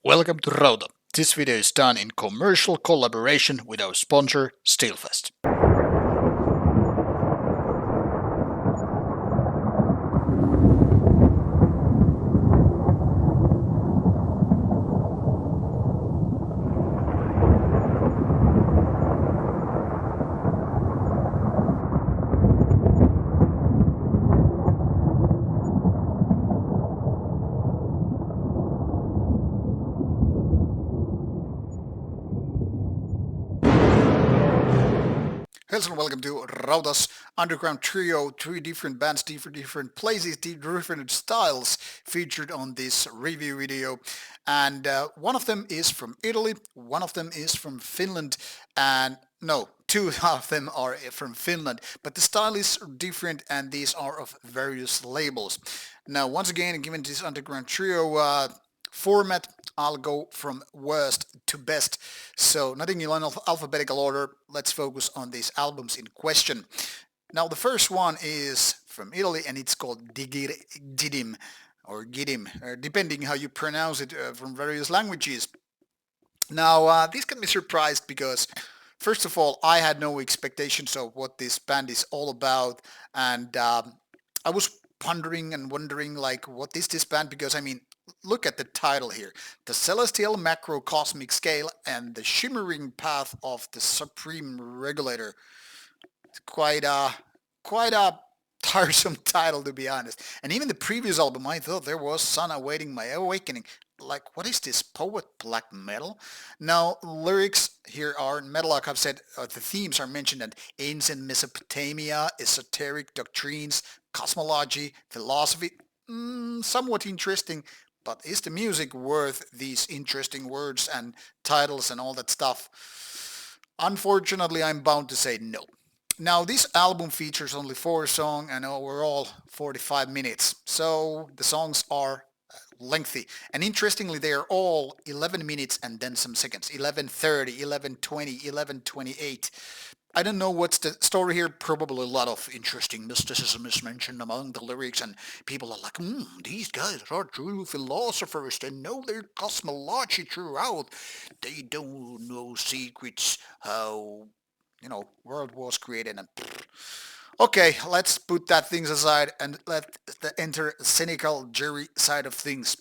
Welcome to Rauta. This video is done in commercial collaboration with our sponsor, Steelfest. Hello and welcome to Rauta's Underground Trio. Three different bands, different places, different styles featured on this review video. And one of them is from Italy, one of them is from Finland, and no, two of them are from Finland. But the style is different and these are of various labels. Now, once again, given this Underground Trio format, I'll go from worst to best. So nothing in alphabetical order. Let's focus on these albums in question. Now the first one is from Italy and it's called Digir, Gidim or Gidim, depending how you pronounce it from various languages. Now this can be surprised because first of all I had no expectations of what this band is all about, and I was pondering and wondering like what is this band, because I mean look at the title here: the celestial macrocosmic scale and the shimmering path of the supreme regulator. It's quite a tiresome title, to be honest. And even the previous album, I thought there was sun awaiting my awakening. Like, what is this, poet black metal? Now, lyrics here are metal, like I've said. The themes are mentioned at ancient Mesopotamia, esoteric doctrines, cosmology, philosophy. Somewhat interesting, but is the music worth these interesting words and titles and all that stuff? Unfortunately, I'm bound to say no. Now, this album features only 4 songs and overall 45 minutes, so the songs are lengthy. And interestingly, they are all 11 minutes and then some seconds. 11:30, 11:20, 11:28. I don't know what's the story here. Probably a lot of interesting mysticism is mentioned among the lyrics, and people are like, these guys are true philosophers. They know their cosmology throughout. They don't know secrets, how, world was created. And okay, let's put that things aside and let enter cynical Jerry side of things.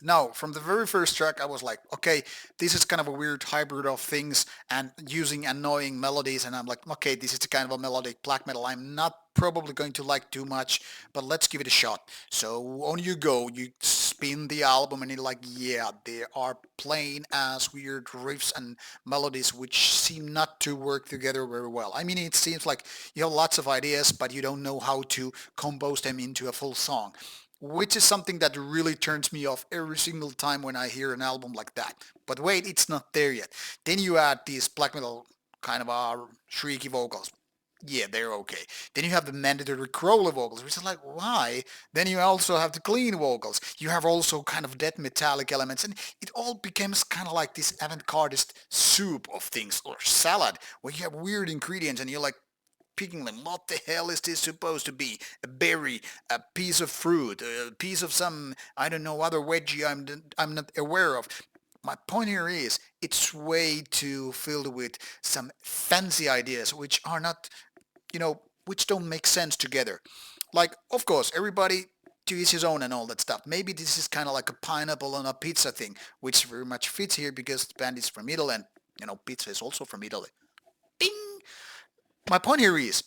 Now, from the very first track, I was like, okay, this is kind of a weird hybrid of things and using annoying melodies. And I'm like, okay, this is kind of a melodic black metal I'm not probably going to like too much, but let's give it a shot. So on you go. You spin the album and you're like, yeah, there are plain as weird riffs and melodies which seem not to work together very well. I mean, it seems like you have lots of ideas, but you don't know how to compose them into a full song, which is something that really turns me off every single time when I hear an album like that. But wait, it's not there yet. Then you add these black metal kind of shrieky vocals. Yeah, they're okay. Then you have the mandatory crawler vocals, which is like, why? Then you also have the clean vocals. You have also kind of death metallic elements, and it all becomes kind of like this avant-gardist soup of things, or salad, where you have weird ingredients and you're like, picking them. What the hell is this supposed to be? A berry, a piece of fruit, a piece of some, I don't know, other veggie I'm not aware of. My point here is it's way too filled with some fancy ideas which are not, which don't make sense together. Like, of course, everybody to each his own and all that stuff. Maybe this is kind of like a pineapple on a pizza thing, which very much fits here because the band is from Italy and, pizza is also from Italy. Bing! My point here is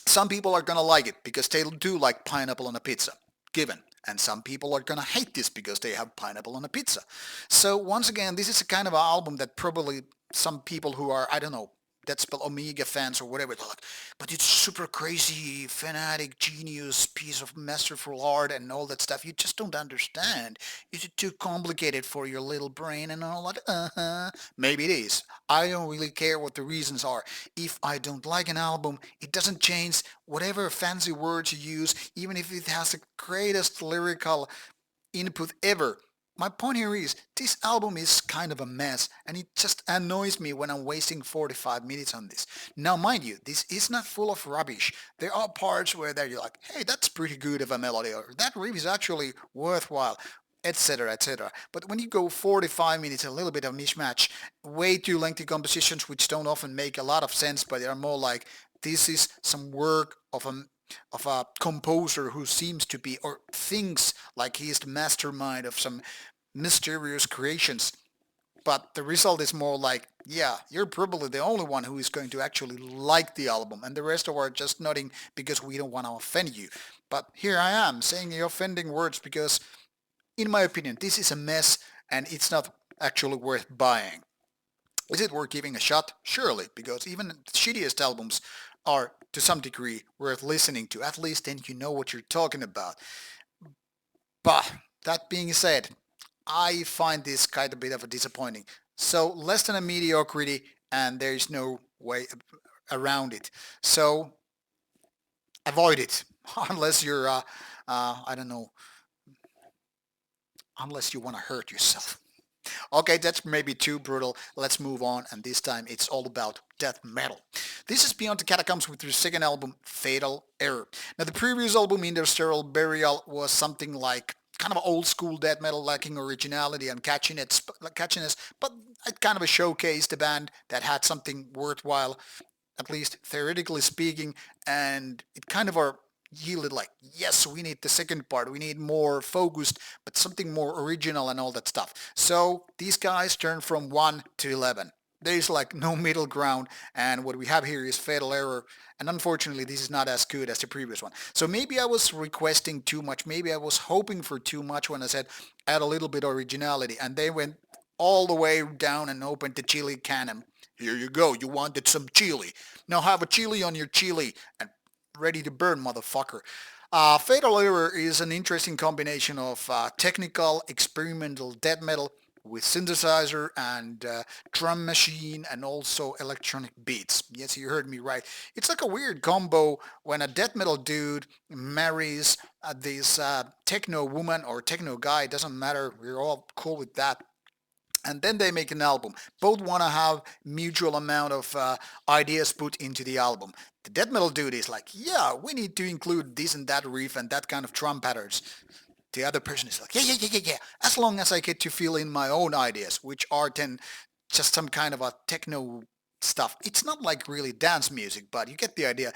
some people are gonna like it because they do like pineapple on a pizza, given. And some people are gonna hate this because they have pineapple on a pizza. So once again, this is a kind of an album that probably some people who are, I don't know, that's spell Omega fans or whatever, they're like, but it's super crazy, fanatic, genius, piece of masterful art and all that stuff. You just don't understand. Is it too complicated for your little brain and all that? Maybe it is. I don't really care what the reasons are. If I don't like an album, it doesn't change whatever fancy words you use, even if it has the greatest lyrical input ever. My point here is this album is kind of a mess and it just annoys me when I'm wasting 45 minutes on this. Now mind you, this is not full of rubbish. There are parts where you're like, hey, that's pretty good of a melody, or that riff is actually worthwhile. etc., etc. But when you go 45 minutes, a little bit of mismatch, way too lengthy compositions which don't often make a lot of sense, but they are more like this is some work of a composer who seems to be or thinks like he is the mastermind of some mysterious creations. But the result is more like, yeah, you're probably the only one who is going to actually like the album, and the rest of are just nodding because we don't want to offend you. But here I am saying the offending words because in my opinion, this is a mess and it's not actually worth buying. Is it worth giving a shot? Surely, because even the shittiest albums are to some degree worth listening to. At least then you know what you're talking about. But that being said, I find this kind of bit of a disappointing. So less than a mediocrity, and there is no way around it. So avoid it unless you're, I don't know, unless you want to hurt yourself. Okay, that's maybe too brutal. Let's move on, and this time it's all about death metal. This is Beyond the Catacombs with their second album, Fatal Error. Now, the previous album, Interstellar Burial, was something like kind of old school death metal lacking originality and catchiness, but it kind of a showcased a band that had something worthwhile, at least theoretically speaking, and it kind of are yielded like, yes, we need the second part, we need more focused, but something more original and all that stuff. So these guys turn from 1 to 11. There's like no middle ground, and what we have here is Fatal Error, and unfortunately this is not as good as the previous one. So maybe I was requesting too much, maybe I was hoping for too much when I said add a little bit of originality, and they went all the way down and opened the chili cannon. Here you go, you wanted some chili. Now have a chili on your chili and ready to burn, motherfucker. Fatal Error is an interesting combination of technical experimental death metal with synthesizer and drum machine and also electronic beats. Yes, you heard me right. It's like a weird combo when a death metal dude marries this techno woman or techno guy. It doesn't matter. We're all cool with that, and then they make an album. Both want to have mutual amount of ideas put into the album. The death metal dude is like, yeah, we need to include this and that riff and that kind of drum patterns. The other person is like, yeah. As long as I get to fill in my own ideas, which are then just some kind of a techno stuff. It's not like really dance music, but you get the idea.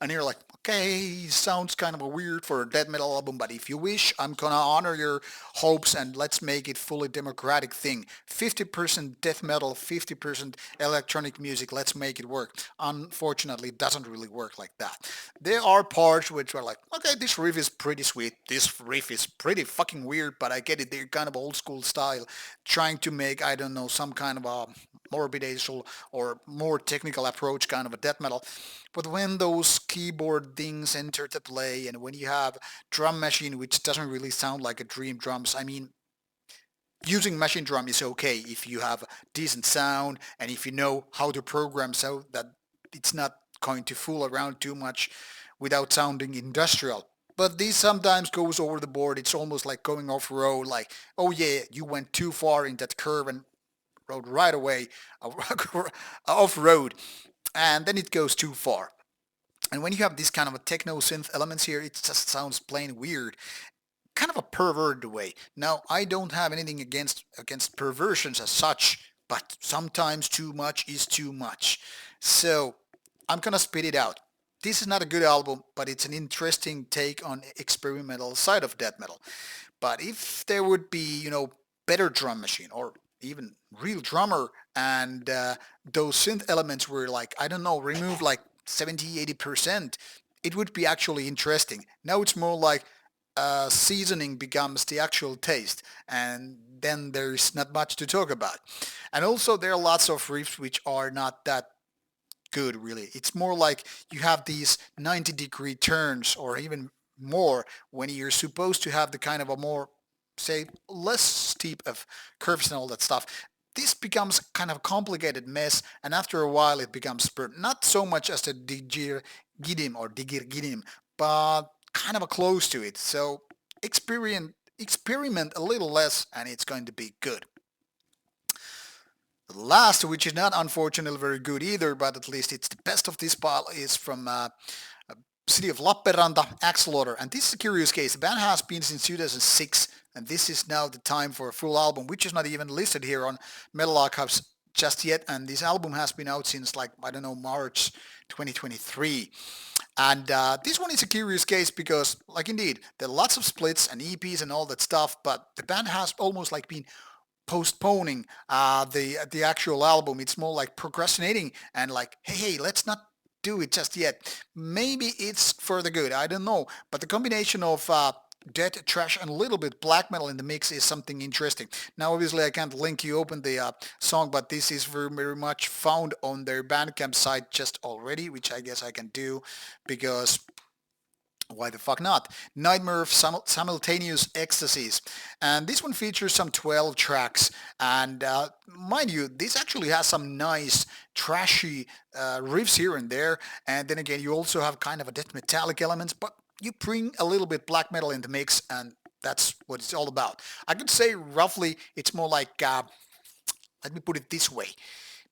And you're like, okay, sounds kind of weird for a death metal album, but if you wish, I'm gonna honor your hopes and let's make it fully democratic thing. 50% death metal, 50% electronic music, let's make it work. Unfortunately, it doesn't really work like that. There are parts which are like, okay, this riff is pretty sweet, this riff is pretty fucking weird, but I get it, they're kind of old school style, trying to make, I don't know, some kind of a morbid or more technical approach kind of a death metal. But when those keyboard things enter the play and when you have drum machine which doesn't really sound like a dream drums, I mean, using machine drum is okay if you have decent sound and if you know how to program so that it's not going to fool around too much without sounding industrial. But this sometimes goes over the board. It's almost like going off road, like, oh yeah, you went too far in that curve and rode right away off road, and then it goes too far. And when you have this kind of a techno synth elements here, it just sounds plain weird, kind of a perverted way. Now, I don't have anything against perversions as such, but sometimes too much is too much. So I'm gonna spit it out. This is not a good album, but it's an interesting take on experimental side of death metal. But if there would be, better drum machine or even real drummer and those synth elements were like, I don't know, removed like 70, 80%, it would be actually interesting. Now it's more like seasoning becomes the actual taste, and then there's not much to talk about. And also there are lots of riffs which are not that good really. It's more like you have these 90-degree turns or even more when you're supposed to have the kind of a more, say, less steep of curves and all that stuff. This becomes kind of a complicated mess, and after a while it becomes burnt. Not so much as the Digir Gidim or Digir Gidim, but kind of a close to it. So experiment a little less and it's going to be good. The last, which is not unfortunately very good either, but at least it's the best of this pile, is from city of Lappeenranta, Axeslaughter. And this is a curious case. The band has been since 2006, and this is now the time for a full album, which is not even listed here on Metal Archives just yet. And this album has been out since, like, I don't know, March 2023. And this one is a curious case because, like, indeed, there are lots of splits and EPs and all that stuff, but the band has almost like been postponing the actual album. It's more like procrastinating and like, hey, let's not do it just yet. Maybe it's for the good. I don't know. But the combination of death, trash, and a little bit black metal in the mix is something interesting. Now, obviously, I can't link you open the song, but this is very, very much found on their Bandcamp site just already, which I guess I can do because why the fuck not? Nightmare of Simultaneous Ecstasies. And this one features some 12 tracks. And mind you, this actually has some nice trashy riffs here and there. And then again, you also have kind of a death metallic elements, but you bring a little bit black metal in the mix, and that's what it's all about. I could say roughly it's more like, let me put it this way.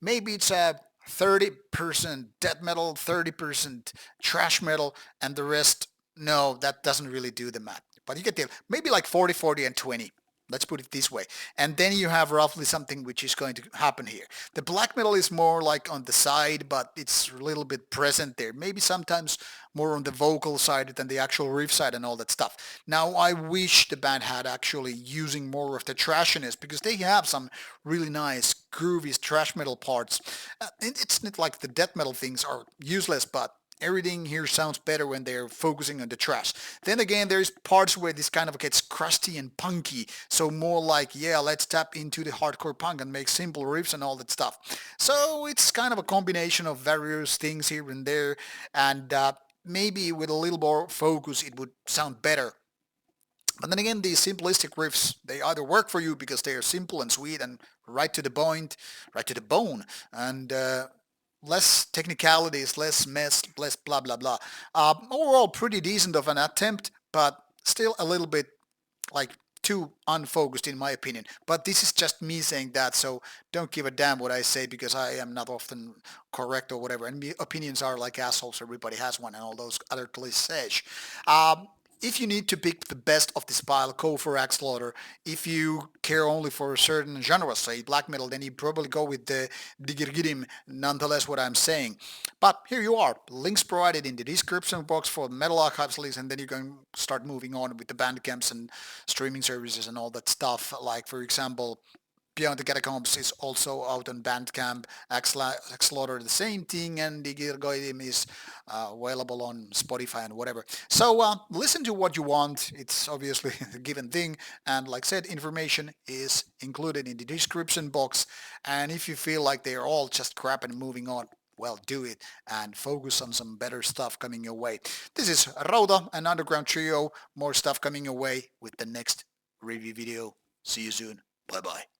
Maybe it's a 30% death metal, 30% trash metal, and the rest, no, that doesn't really do the math. But you get the, maybe like 40, 40, and 20. Let's put it this way. And then you have roughly something which is going to happen here. The black metal is more like on the side, but it's a little bit present there. Maybe sometimes more on the vocal side than the actual riff side and all that stuff. Now, I wish the band had actually using more of the trashiness because they have some really nice groovy thrash metal parts. It's not like the death metal things are useless, but everything here sounds better when they're focusing on the trash. Then again, there's parts where this kind of gets crusty and punky, so more like, yeah, let's tap into the hardcore punk and make simple riffs and all that stuff. So it's kind of a combination of various things here and there, and maybe with a little more focus it would sound better. But then again, these simplistic riffs, they either work for you because they are simple and sweet and right to the point, right to the bone, and less technicalities, less mess, less blah blah blah. Overall, pretty decent of an attempt, but still a little bit like too unfocused in my opinion. But this is just me saying that, so don't give a damn what I say because I am not often correct or whatever. And opinions are like assholes. Everybody has one, and all those other cliches. If you need to pick the best of this pile, go for Axeslaughter. If you care only for a certain genre, say black metal, then you probably go with the Digir Gidim, nonetheless what I'm saying. But here you are, links provided in the description box for Metal Archives links, and then you can start moving on with the Bandcamps and streaming services and all that stuff. Like, for example, Beyond the Catacombs is also out on Bandcamp. Axeslaughter the same thing, and Digir is available on Spotify and whatever. So listen to what you want. It's obviously a given thing, and like I said, information is included in the description box. And if you feel like they are all just crap and moving on, well, do it and focus on some better stuff coming your way. This is Rauta and Undergrround Trio. More stuff coming your way with the next review video. See you soon. Bye bye.